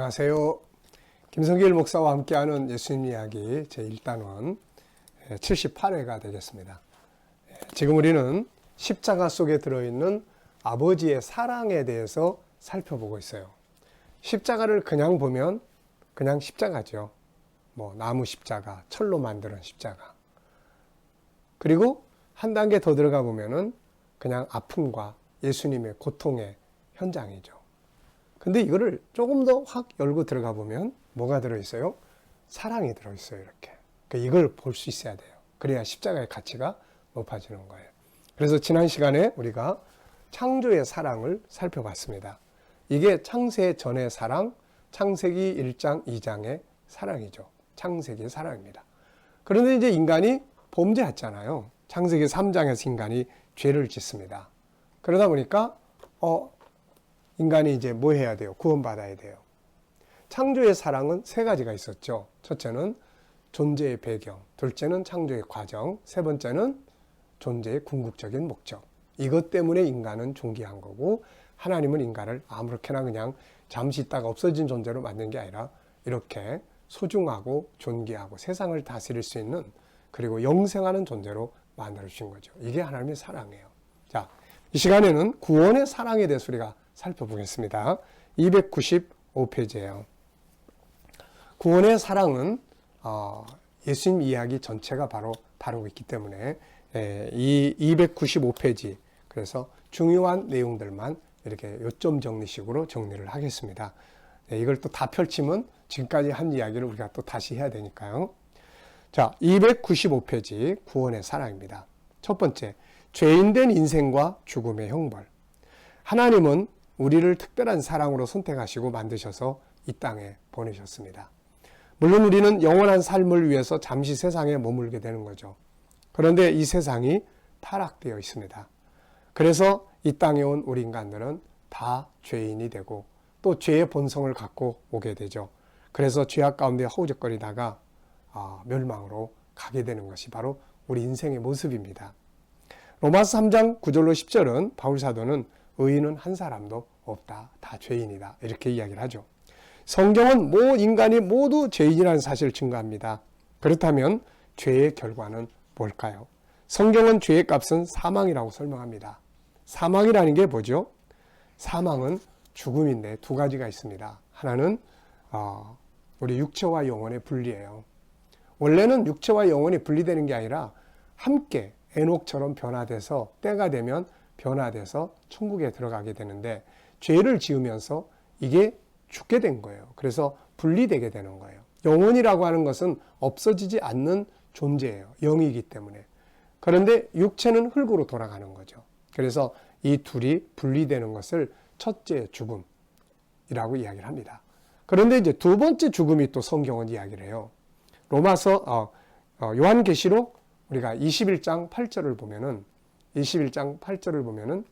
안녕하세요. 김성길 목사와 함께하는 예수님 이야기 제1단원 78회가 되겠습니다. 지금 우리는 십자가 속에 들어있는 아버지의 사랑에 대해서 살펴보고 있어요. 십자가를 그냥 보면 그냥 십자가죠. 나무 십자가, 철로 만드는 십자가. 그리고 한 단계 더 들어가 보면은 그냥 아픔과 예수님의 고통의 현장이죠. 근데 이거를 조금 더 확 열고 들어가 보면 뭐가 들어있어요? 사랑이 들어있어요, 이렇게. 그러니까 이걸 볼 수 있어야 돼요. 그래야 십자가의 가치가 높아지는 거예요. 그래서 지난 시간에 우리가 창조의 사랑을 살펴봤습니다. 이게 창세 전의 사랑, 창세기 1장, 2장의 사랑이죠. 창세기의 사랑입니다. 그런데 이제 인간이 범죄했잖아요. 창세기 3장에서 인간이 죄를 짓습니다. 그러다 보니까 인간이 이제 뭐 해야 돼요? 구원받아야 돼요. 창조의 사랑은 세 가지가 있었죠. 첫째는 존재의 배경, 둘째는 창조의 과정, 세 번째는 존재의 궁극적인 목적. 이것 때문에 인간은 존귀한 거고, 하나님은 인간을 아무렇게나 그냥 잠시 있다가 없어진 존재로 만든 게 아니라 이렇게 소중하고 존귀하고 세상을 다스릴 수 있는, 그리고 영생하는 존재로 만들어 주신 거죠. 이게 하나님의 사랑이에요. 자, 이 시간에는 구원의 사랑에 대해서 우리가 살펴보겠습니다. 295페이지예요. 구원의 사랑은 예수님 이야기 전체가 바로 다루고 있기 때문에 이 295페이지, 그래서 중요한 내용들만 이렇게 요점 정리식으로 정리를 하겠습니다. 이걸 또 다 펼치면 지금까지 한 이야기를 우리가 또 다시 해야 되니까요. 자, 295페이지 구원의 사랑입니다. 첫 번째, 죄인된 인생과 죽음의 형벌. 하나님은 우리를 특별한 사랑으로 선택하시고 만드셔서 이 땅에 보내셨습니다. 물론 우리는 영원한 삶을 위해서 잠시 세상에 머물게 되는 거죠. 그런데 이 세상이 타락되어 있습니다. 그래서 이 땅에 온 우리 인간들은 다 죄인이 되고 또 죄의 본성을 갖고 오게 되죠. 그래서 죄악 가운데 허우적거리다가 멸망으로 가게 되는 것이 바로 우리 인생의 모습입니다. 로마서 3장 9절로 10절은 바울 사도는 의인은 한 사람도 없다. 다 죄인이다. 이렇게 이야기를 하죠. 성경은 인간이 모두 죄인이라는 사실을 증거합니다. 그렇다면 죄의 결과는 뭘까요? 성경은 죄의 값은 사망이라고 설명합니다. 사망이라는 게 뭐죠? 사망은 죽음인데 두 가지가 있습니다. 하나는 우리 육체와 영혼의 분리예요. 원래는 육체와 영혼이 분리되는 게 아니라 함께 에녹처럼 변화돼서 때가 되면 변화돼서 천국에 들어가게 되는데, 죄를 지으면서 이게 죽게 된 거예요. 그래서 분리되게 되는 거예요. 영혼이라고 하는 것은 없어지지 않는 존재예요. 영이기 때문에. 그런데 육체는 흙으로 돌아가는 거죠. 그래서 이 둘이 분리되는 것을 첫째 죽음이라고 이야기를 합니다. 그런데 이제 두 번째 죽음이 또 성경은 이야기를 해요. 요한계시록 우리가 21장 8절을 보면은, 21장 8절을 보면은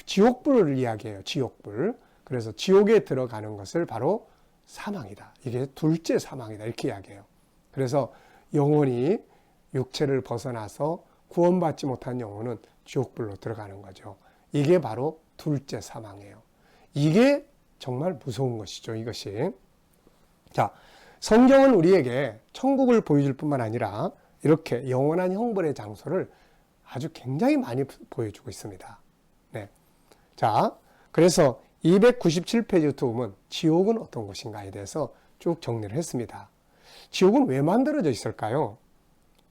지옥불을 이야기해요. 지옥불. 그래서 지옥에 들어가는 것을 바로 사망이다. 이게 둘째 사망이다. 이렇게 이야기해요. 그래서 영혼이 육체를 벗어나서 구원받지 못한 영혼은 지옥불로 들어가는 거죠. 이게 바로 둘째 사망이에요. 이게 정말 무서운 것이죠. 이것이. 자, 성경은 우리에게 천국을 보여줄 뿐만 아니라 이렇게 영원한 형벌의 장소를 아주 굉장히 많이 보여주고 있습니다. 네. 자, 그래서 297페이지부터 보면 지옥은 어떤 곳인가에 대해서 쭉 정리를 했습니다. 지옥은 왜 만들어져 있을까요?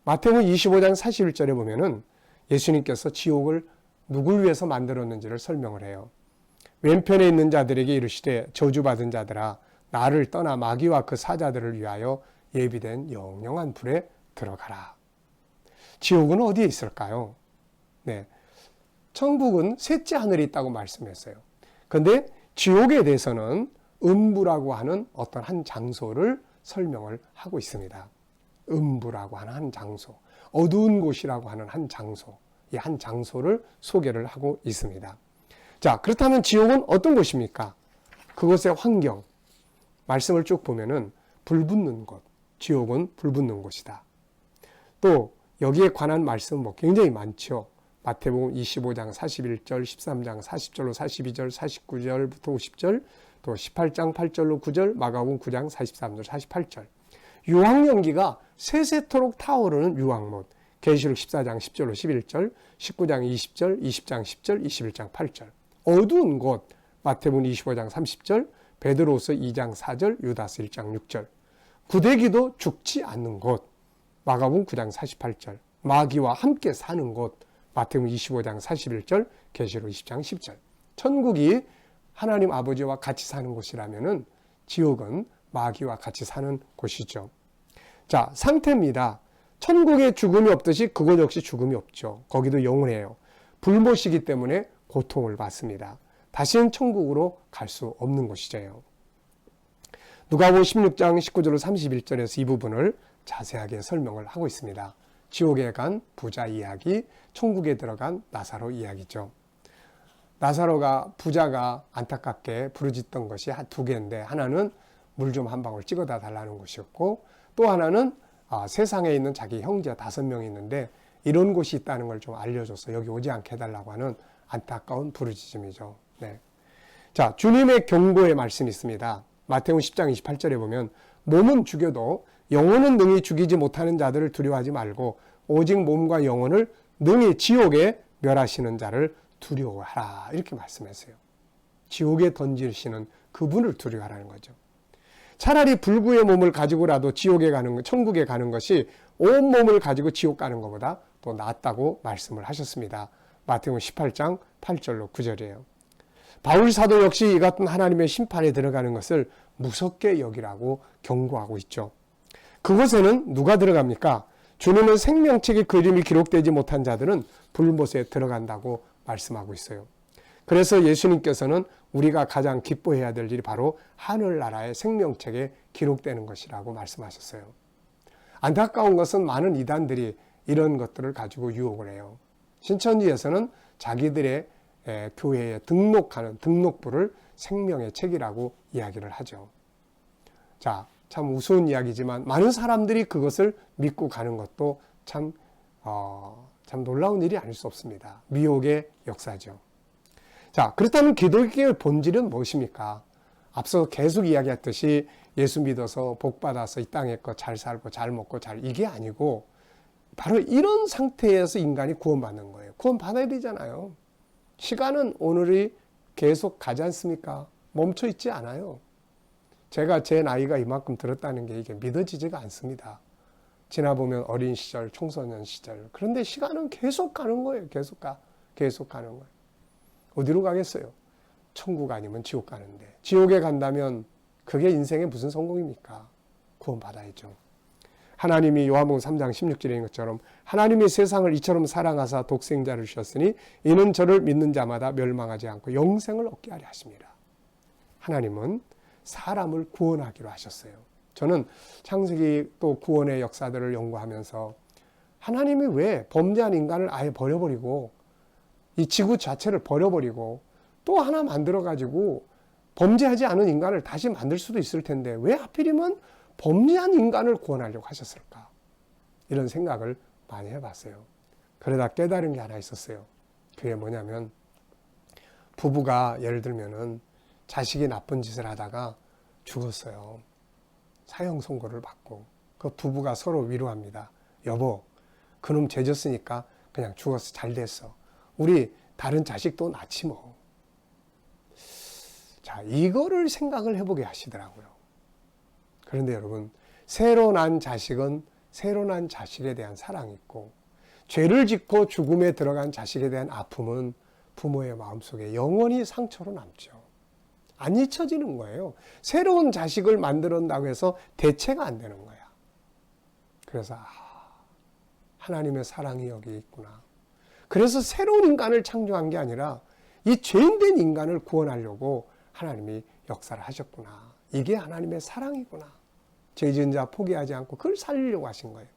마태복음 25장 41절에 보면은 예수님께서 지옥을 누굴 위해서 만들었는지를 설명을 해요. 왼편에 있는 자들에게 이르시되 저주받은 자들아, 나를 떠나 마귀와 그 사자들을 위하여 예비된 영영한 불에 들어가라. 지옥은 어디에 있을까요? 네, 천국은 셋째 하늘에 있다고 말씀했어요. 그런데 지옥에 대해서는 음부라고 하는 어떤 한 장소를 설명을 하고 있습니다. 음부라고 하는 한 장소, 어두운 곳이라고 하는 한 장소, 이 한 장소를 소개를 하고 있습니다. 자, 그렇다면 지옥은 어떤 곳입니까? 그곳의 환경, 말씀을 쭉 보면은 불 붙는 곳, 지옥은 불 붙는 곳이다. 또 여기에 관한 말씀 굉장히 많죠. 마태복음 25장 41절, 13장 40절로 42절, 49절부터 50절, 또 18장 8절로 9절, 마가복음 9장 43절, 48절. 유황연기가 세세토록 타오르는 유황못. 계시록 14장 10절로 11절, 19장 20절, 20장 10절, 21장 8절. 어두운 곳. 마태복음 25장 30절, 베드로후서 2장 4절, 유다서 1장 6절. 구데기도 죽지 않는 곳. 마가복음 9장 48절. 마귀와 함께 사는 곳. 마태복음 25장 41절, 계시록 20장 10절. 천국이 하나님 아버지와 같이 사는 곳이라면은 지옥은 마귀와 같이 사는 곳이죠. 자, 상태입니다. 천국에 죽음이 없듯이 그곳 역시 죽음이 없죠. 거기도 영원해요. 불못이기 때문에 고통을 받습니다. 다시는 천국으로 갈 수 없는 곳이죠. 누가복음 16장 19절로 31절에서 이 부분을 자세하게 설명을 하고 있습니다. 지옥에 간 부자 이야기, 천국에 들어간 나사로 이야기죠. 나사로가 부자가 안타깝게 부르짖던 것이 두 개인데, 하나는 물 좀 한 방울 찍어다 달라는 것이었고, 또 하나는 세상에 있는 자기 형제 5명이 있는데 이런 곳이 있다는 걸 좀 알려줘서 여기 오지 않게 해달라고 하는 안타까운 부르짖음이죠. 네. 자, 주님의 경고의 말씀이 있습니다. 마태복음 10장 28절에 보면 몸은 죽여도 영혼은 능히 죽이지 못하는 자들을 두려워하지 말고 오직 몸과 영혼을 능히 지옥에 멸하시는 자를 두려워하라, 이렇게 말씀했어요. 지옥에 던지시는 그분을 두려워하라는 거죠. 차라리 불구의 몸을 가지고라도 지옥에 가는 것, 천국에 가는 것이 온 몸을 가지고 지옥 가는 것보다 또 낫다고 말씀을 하셨습니다. 마태복음 18장 8절로 9절이에요. 바울 사도 역시 이 같은 하나님의 심판에 들어가는 것을 무섭게 여기라고 경고하고 있죠. 그곳에는 누가 들어갑니까? 주님은 생명책의 그림이 기록되지 못한 자들은 불못에 들어간다고 말씀하고 있어요. 그래서 예수님께서는 우리가 가장 기뻐해야 될 일이 바로 하늘나라의 생명책에 기록되는 것이라고 말씀하셨어요. 안타까운 것은 많은 이단들이 이런 것들을 가지고 유혹을 해요. 신천지에서는 자기들의 교회에 등록하는 등록부를 생명의 책이라고 이야기를 하죠. 자, 참 우스운 이야기지만 많은 사람들이 그것을 믿고 가는 것도 참 놀라운 일이 아닐 수 없습니다. 미혹의 역사죠. 자, 그렇다면 기독교의 본질은 무엇입니까? 앞서 계속 이야기했듯이 예수 믿어서 복 받아서 이 땅에 거 잘 살고 잘 먹고 이게 아니고 바로 이런 상태에서 인간이 구원받는 거예요. 구원받아야 되잖아요. 시간은 오늘이 계속 가지 않습니까? 멈춰 있지 않아요. 제가 제 나이가 이만큼 들었다는 게 이게 믿어지지가 않습니다. 지나보면 어린 시절, 청소년 시절. 그런데 시간은 계속 가는 거예요. 계속 가는 거예요. 어디로 가겠어요? 천국 아니면 지옥 가는데. 지옥에 간다면 그게 인생의 무슨 성공입니까? 구원받아야죠. 하나님이 요한복음 3장 16절인 것처럼 하나님이 세상을 이처럼 사랑하사 독생자를 주셨으니 이는 저를 믿는 자마다 멸망하지 않고 영생을 얻게 하려 하십니다. 하나님은 사람을 구원하기로 하셨어요. 저는 창세기 또 구원의 역사들을 연구하면서 하나님이 왜 범죄한 인간을 아예 버려버리고 이 지구 자체를 버려버리고 또 하나 만들어가지고 범죄하지 않은 인간을 다시 만들 수도 있을 텐데 왜 하필이면 범죄한 인간을 구원하려고 하셨을까? 이런 생각을 많이 해봤어요. 그러다 깨달은 게 하나 있었어요. 그게 뭐냐면 부부가 예를 들면은 자식이 나쁜 짓을 하다가 죽었어요. 사형 선고를 받고 그 부부가 서로 위로합니다. 여보, 그놈 죄 졌으니까 그냥 죽었어. 잘 됐어. 우리 다른 자식도 낳지 뭐. 자, 이거를 생각을 해보게 하시더라고요. 그런데 여러분, 새로 난 자식은 새로 난 자식에 대한 사랑이 있고 죄를 짓고 죽음에 들어간 자식에 대한 아픔은 부모의 마음속에 영원히 상처로 남죠. 안 잊혀지는 거예요. 새로운 자식을 만들었다고 해서 대체가 안 되는 거야. 그래서 하나님의 사랑이 여기 있구나. 그래서 새로운 인간을 창조한 게 아니라 이 죄인된 인간을 구원하려고 하나님이 역사를 하셨구나. 이게 하나님의 사랑이구나. 죄 지은 자 포기하지 않고 그걸 살리려고 하신 거예요.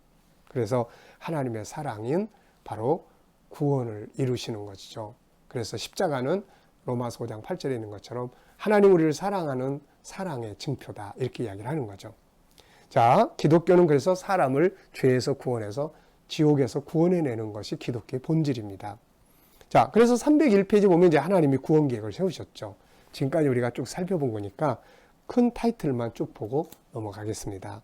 그래서 하나님의 사랑인 바로 구원을 이루시는 것이죠. 그래서 십자가는 로마서 5장 8절에 있는 것처럼 하나님 우리를 사랑하는 사랑의 증표다. 이렇게 이야기를 하는 거죠. 자, 기독교는 그래서 사람을 죄에서 구원해서 지옥에서 구원해내는 것이 기독교의 본질입니다. 자, 그래서 301페이지 보면 이제 하나님이 구원 계획을 세우셨죠. 지금까지 우리가 쭉 살펴본 거니까 큰 타이틀만 쭉 보고 넘어가겠습니다.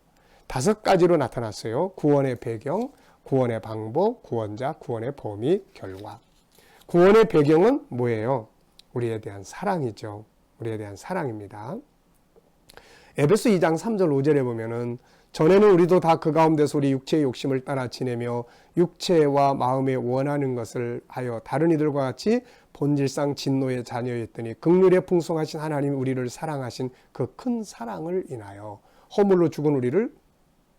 5가지로 나타났어요. 구원의 배경, 구원의 방법, 구원자, 구원의 범위, 결과. 구원의 배경은 뭐예요? 우리에 대한 사랑이죠. 우리에 대한 사랑입니다. 에베소 2장 3절 5절에 보면은 전에는 우리도 다 그 가운데서 우리 육체의 욕심을 따라 지내며 육체와 마음에 원하는 것을 하여 다른 이들과 같이 본질상 진노의 자녀였더니 긍휼에 풍성하신 하나님이 우리를 사랑하신 그 큰 사랑을 인하여 허물로 죽은 우리를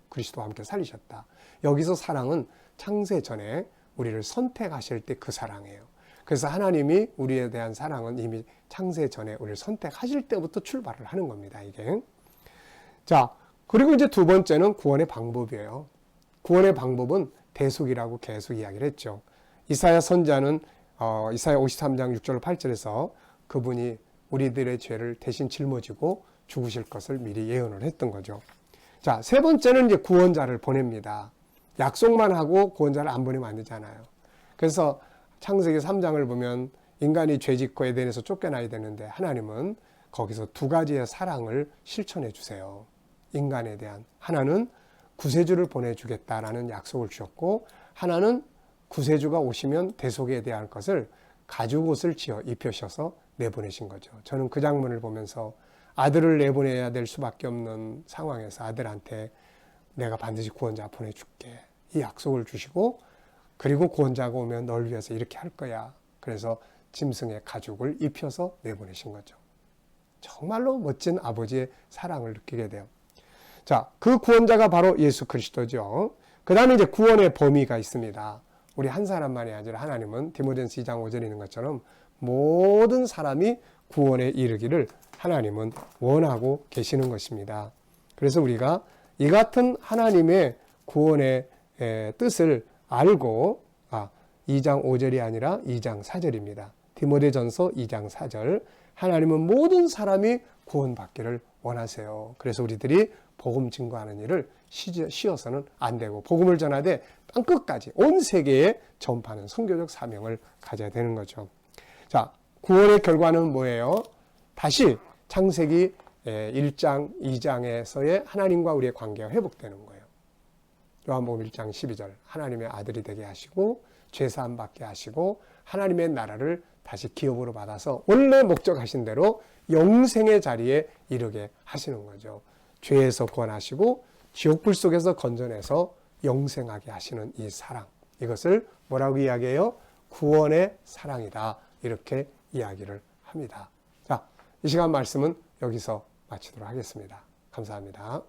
그리스도와 함께 살리셨다. 여기서 사랑은 창세 전에 우리를 선택하실 때 그 사랑이에요. 그래서 하나님이 우리에 대한 사랑은 이미 창세 전에 우리를 선택하실 때부터 출발을 하는 겁니다. 이게. 자, 그리고 이제 두 번째는 구원의 방법이에요. 구원의 방법은 대속이라고 계속 이야기를 했죠. 이사야 선지자는 이사야 53장 6절 8절에서 그분이 우리들의 죄를 대신 짊어지고 죽으실 것을 미리 예언을 했던 거죠. 자, 세 번째는 이제 구원자를 보냅니다. 약속만 하고 구원자를 안 보내면 안 되잖아요. 그래서 창세기 3장을 보면 인간이 죄짓고 에덴에서 쫓겨나야 되는데 하나님은 거기서 2가지의 사랑을 실천해 주세요. 인간에 대한 하나는 구세주를 보내주겠다라는 약속을 주셨고 하나는 구세주가 오시면 대속에 대한 것을 가죽옷을 지어 입혀셔서 내보내신 거죠. 저는 그 장면을 보면서 아들을 내보내야 될 수밖에 없는 상황에서 아들한테 내가 반드시 구원자 보내줄게 이 약속을 주시고 그리고 구원자가 오면 널 위해서 이렇게 할 거야. 그래서 짐승의 가죽을 입혀서 내보내신 거죠. 정말로 멋진 아버지의 사랑을 느끼게 돼요. 자, 그 구원자가 바로 예수 그리스도죠. 그 다음에 이제 구원의 범위가 있습니다. 우리 한 사람만이 아니라 하나님은 디모데전서 2장 5절에 있는 것처럼 모든 사람이 구원에 이르기를 하나님은 원하고 계시는 것입니다. 그래서 우리가 이 같은 하나님의 구원의 뜻을 알고 2장 5절이 아니라 2장 4절입니다. 디모데전서 2장 4절 하나님은 모든 사람이 구원받기를 원하세요. 그래서 우리들이 복음 증거하는 일을 쉬어서는 안 되고 복음을 전하되 땅끝까지 온 세계에 전파하는 선교적 사명을 가져야 되는 거죠. 자, 구원의 결과는 뭐예요? 다시 창세기 1장, 2장에서의 하나님과 우리의 관계가 회복되는 거예요. 요한복음 1장 12절 하나님의 아들이 되게 하시고 죄사함 받게 하시고 하나님의 나라를 다시 기업으로 받아서 원래 목적하신 대로 영생의 자리에 이르게 하시는 거죠. 죄에서 구원하시고 지옥불 속에서 건져내서 영생하게 하시는 이 사랑, 이것을 뭐라고 이야기해요? 구원의 사랑이다, 이렇게 이야기를 합니다. 자, 이 시간 말씀은 여기서 마치도록 하겠습니다. 감사합니다.